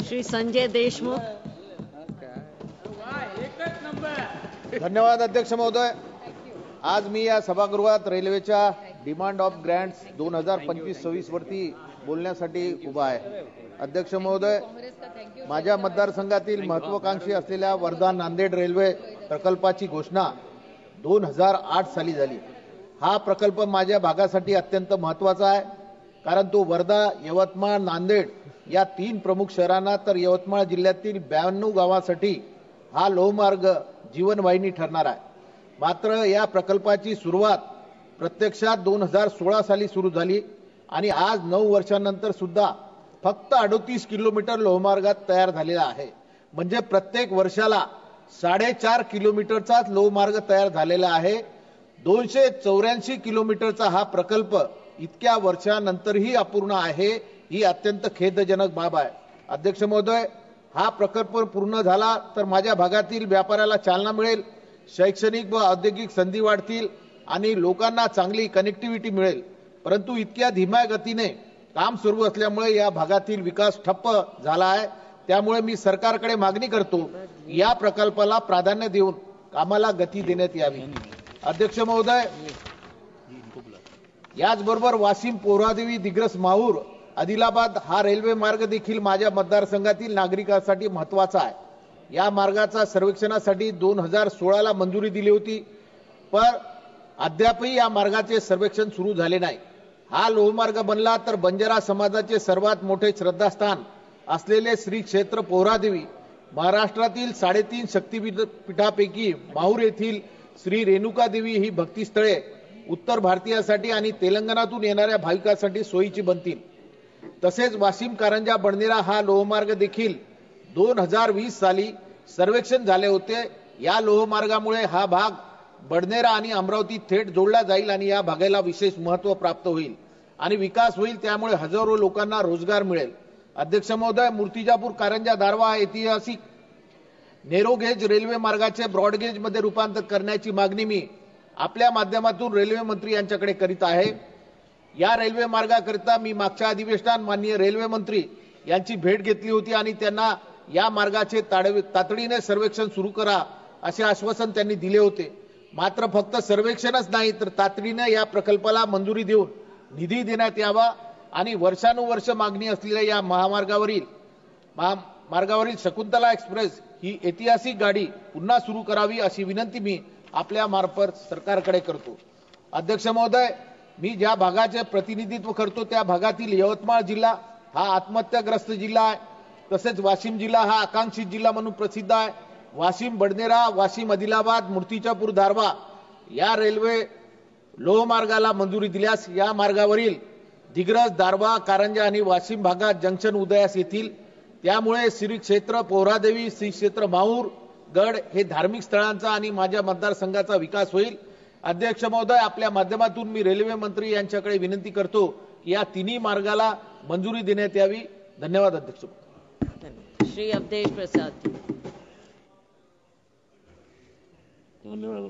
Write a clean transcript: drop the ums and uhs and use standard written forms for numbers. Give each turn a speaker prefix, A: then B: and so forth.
A: श्री संजय देशमुख।
B: धन्यवाद अध्यक्ष महोदय। आज मी या सभागृहात रेल्वेच्या डिमांड ऑफ ग्रँट्स 2025-26 वरती बोलण्यासाठी उभा आहे। अध्यक्ष महोदय, माझ्या मतदारसंघातील महत्त्वाकांक्षी असलेल्या वर्धा नांदेड रेल्वे प्रकल्पाची घोषणा 2008 साली झाली। हा प्रकल्प माझ्या भागासाठी अत्यंत महत्त्वाचा आहे, कारण तो वर्धा, यवतमाळ, नांदेड या 3 प्रमुख शहरांना तर यवतमाळ जिल्ह्यातील 92 गावांसाठी हा लोहमार्ग जीवनवाहिनी ठरणार आहे। मात्र या प्रकल्पाची सुरुवात प्रत्यक्षात 2016 साली सुरू झाली आणि आज 9 वर्षांनंतर सुद्धा फक्त 38 किलोमीटर लोहमार्गात तयार झालेला आहे। म्हणजे प्रत्येक वर्षाला 4.5 किलोमीटरचाच लोहमार्ग तयार झालेला आहे। 284 किलोमीटरचा हा प्रकल्प इतक्या वर्षांनंतरही अपूर्ण आहे, ही अत्यंत खेदजनक बाब आहे। अध्यक्ष महोदय, हा प्रकल्प पूर्ण झाला तर माझ्या भागातील व्यापाराला चालना मिळेल, शैक्षणिक व औद्योगिक संधी वाढतील आणि लोकांना चांगली कनेक्टिव्हिटी मिळेल। परंतु इतक्या धीम्या गतीने काम सुरू असल्यामुळे या भागातील विकास ठप्प झाला आहे। त्यामुळे मी सरकारकडे मागणी करतो, या प्रकल्पाला प्राधान्य देऊन कामाला गती देण्यात यावी। अध्यक्ष महोदय, याचबरोबर वाशिम, पोहरादेवी, दिग्रस, माहूर, आदिलाबाद हा रेल्वे मार्ग देखील माझ्या मतदारसंघातील नागरिकांसाठी महत्त्वाचा आहे। या मार्गाचा सर्वेक्षणासाठी 2016 ला मंजुरी दिली होती, पण अद्यापही या मार्गाचे सर्वेक्षण सुरू झाले नाही। हा लोहमार्ग बनला तर बंजारा समाजाचे सर्वात मोठे श्रद्धास्थान असलेले श्री क्षेत्र पोहरादेवी, महाराष्ट्रातील 3.5 शक्तिपीठापैकी माहूर येथील श्री रेणुका देवी ही भक्तिस्थळे उत्तर भारतीयासाठी आणि तेलंगणातून येणाऱ्या भाविकांसाठी सोयीची बनतील। तसेच वाशिम, कारंजा, बडनेरा हा लोहमार्ग देखील 2020 साली सर्वेक्षण झाले होते। या लोहमार्गामुळे हा भाग बडनेरा आणि अमरावती थेट जोडला जाईल आणि या भागाला विशेष महत्त्व प्राप्त होईल आणि विकास होईल, त्यामुळे हजारो लोकांना रोजगार मिळेल। अध्यक्ष महोदय, मूर्तिजापूर, कारंजा, दारवा ऐतिहासिक नेरो गेज रेल्वे मार्गाचे ब्रॉड गेज मध्ये रूपांतर करण्याची मागणी मी आपल्या माध्यमातून रेल्वे मंत्री यांच्याकडे करीत आहे। या रेल्वे मार्गाकरिता मी मागच्या अधिवेशनात माननीय रेल्वे मंत्री यांची भेट घेतली होती आणि त्यांना या मार्गाचे तातडीने सर्वेक्षण सुरू करा असे आश्वासन त्यांनी दिले होते। मात्र फक्त सर्वेक्षणच नाही तर तातडीने या प्रकल्पाला मंजुरी देऊन निधी देण्यात यावा आणि वर्षानुवर्ष मागणी असलेल्या या महामार्गावरील शकुंतला एक्सप्रेस ही ऐतिहासिक गाडी पुन्हा सुरू करावी अशी विनंती मी आपल्या मार्फत सरकारकडे करतो। अध्यक्ष महोदय, मी ज्या भागाचे प्रतिनिधित्व करतो त्या भागातील यवतमाळ जिल्हा हा आत्महत्याग्रस्त जिल्हा आहे। तसेच वाशिम जिल्हा हा आकांक्षित जिल्हा म्हणून प्रसिद्ध आहे। वाशिम, बडनेरा, वाशिम, आदिलाबाद, मूर्तिजापूर, दारवा या रेल्वे लोहमार्गाला मंजुरी दिल्यास या मार्गावरील दिग्रस, दारवा, कारंजा आणि वाशिम भागात जंक्शन उदयास येतील। त्यामुळे श्री क्षेत्र पोहरादेवी, श्री क्षेत्र माहूर गड हे धार्मिक स्थळांचा आणि माझ्या मतदारसंघाचा विकास होईल। अध्यक्ष महोदय, आपल्या माध्यमातून मी रेल्वे मंत्री यांच्याकडे विनंती करतो की या तिन्ही मार्गाला मंजुरी देण्यात यावी। धन्यवाद अध्यक्ष।
A: श्री अवधेश प्रसाद।
C: धन्यवाद।